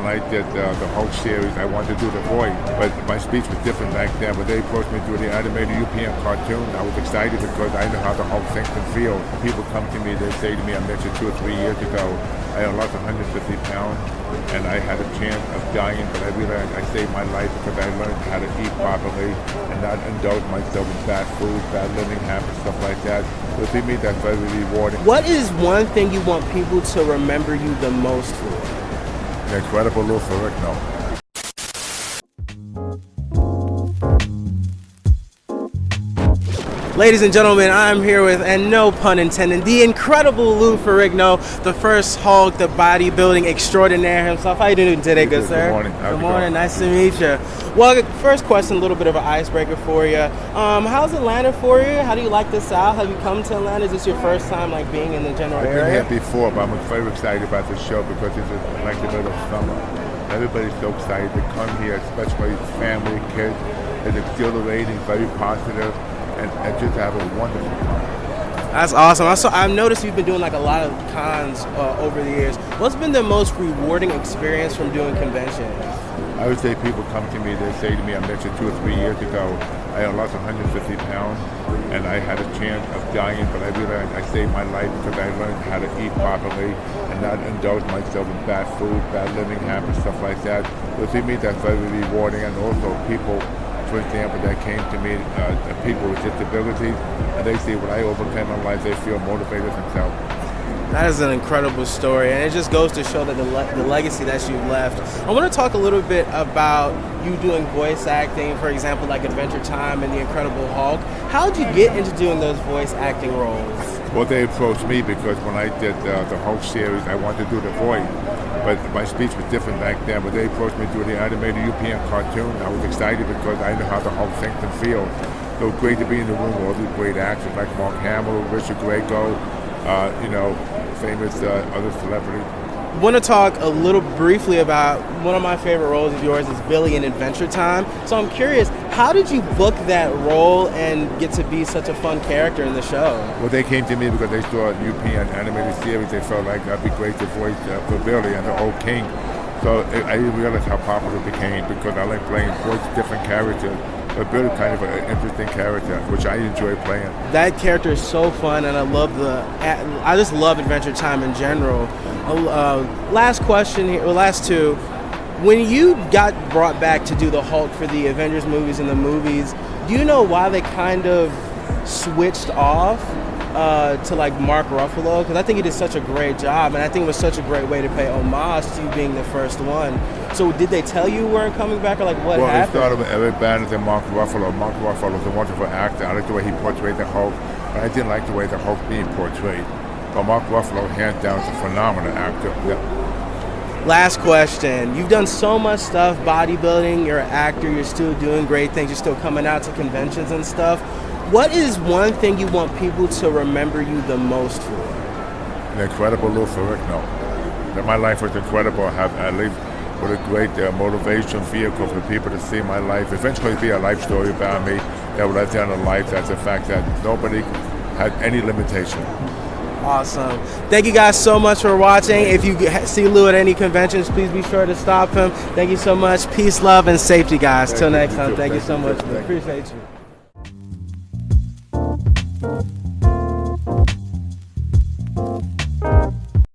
when I did the Hulk series, I wanted to do the voice, but my speech was different back then. When they approached me to do the animated UPN cartoon, I was excited because I know how the Hulk thinks and feels. People come to me, they say to me, I met you 2 or 3 years ago. I had lost 150 pounds, and I had a chance of dying, but I realized I saved my life because I learned how to eat properly and not indulge myself in bad food, bad living habits, stuff like that. So to me, that's very rewarding. What is one thing you want people to remember you the most for? The incredible little Ferrigno. Ladies and gentlemen, I'm here with, and no pun intended, the incredible Lou Ferrigno, the first Hulk, the bodybuilding extraordinaire himself. How you doing today, good sir? Good morning. Good morning. Nice to meet you. Well, first question, a little bit of an icebreaker for you. How's Atlanta for you? How do you like the South? Have you come to Atlanta? Is this your first time like being in the general area? I've been here before, but I'm very excited about this show because it's like the middle of summer. Everybody's so excited to come here, especially family, kids. It's exhilarating, very positive. And just have a wonderful time. That's awesome. I've noticed you've been doing like a lot of cons over the years. What's been the most rewarding experience from doing conventions? I would say people come to me, they say to me, I met you 2 or 3 years ago. I had lost 150 pounds, and I had a chance of dying, but I realized I saved my life because I learned how to eat properly and not indulge myself in bad food, bad living habits, stuff like that. So to me, that's very rewarding. And also people, for example, that came to me, people with disabilities, and they see what I overcame in life, they feel motivated themselves. That is an incredible story, and it just goes to show that the legacy that you left. I want to talk a little bit about you doing voice acting, for example, like AdventureTime and The Incredible Hulk. How did you get into doing those voice acting roles? Well, they approached me because when I did the Hulk series, I wanted to do the voice, but my speech was different back then. When they approached me to do the animated UPN cartoon, I was excited because I know how the Hulk thinks and feels. So it was great to be in the room with all these great actors like Mark Hamill, Richard Grieco, famous other celebrities. I want to talk a little briefly about one of my favorite roles of yours is Billy in AdventureTime. So I'm curious, how did you book that role and get to be such a fun character in the show? Well, they came to me because they saw a UPN animated series. They felt like that'd be great to voice for Billy and the old king. So I didn't realize how popular it became because I like playing voice different characters. But Billy kind of an interesting character, which I enjoy playing. That character is so fun, and I just love AdventureTime in general. Last question here, well, last two. When you got brought back to do the Hulk for the Avengers movies and the movies, do you know why they kind of switched off to like Mark Ruffalo? Because I think he did such a great job, and I think it was such a great way to pay homage to you being the first one. So did they tell you weren't coming back, or like what happened? Well, it started with Eric Bana and Mark Ruffalo. Mark Ruffalo was a wonderful actor. I liked the way he portrayed the Hulk, but I didn't like the way the Hulk being portrayed. But Mark Ruffalo, hands down, is a phenomenal actor. Yeah. Last question. You've done so much stuff, bodybuilding, you're an actor, you're still doing great things, you're still coming out to conventions and stuff. What is one thing you want people to remember you the most for? The incredible Lou Ferrigno. That my life was incredible. I lived with a great motivation vehicle for people to see my life. Eventually be a life story about me, that what I've done in life. That's a fact that nobody had any limitation. Awesome. Thank you guys so much for watching. If you see Lou at any conventions, please be sure to stop him. Thank you so much. Peace, love, and safety, guys. Till next time. Thank you so much. Appreciate you.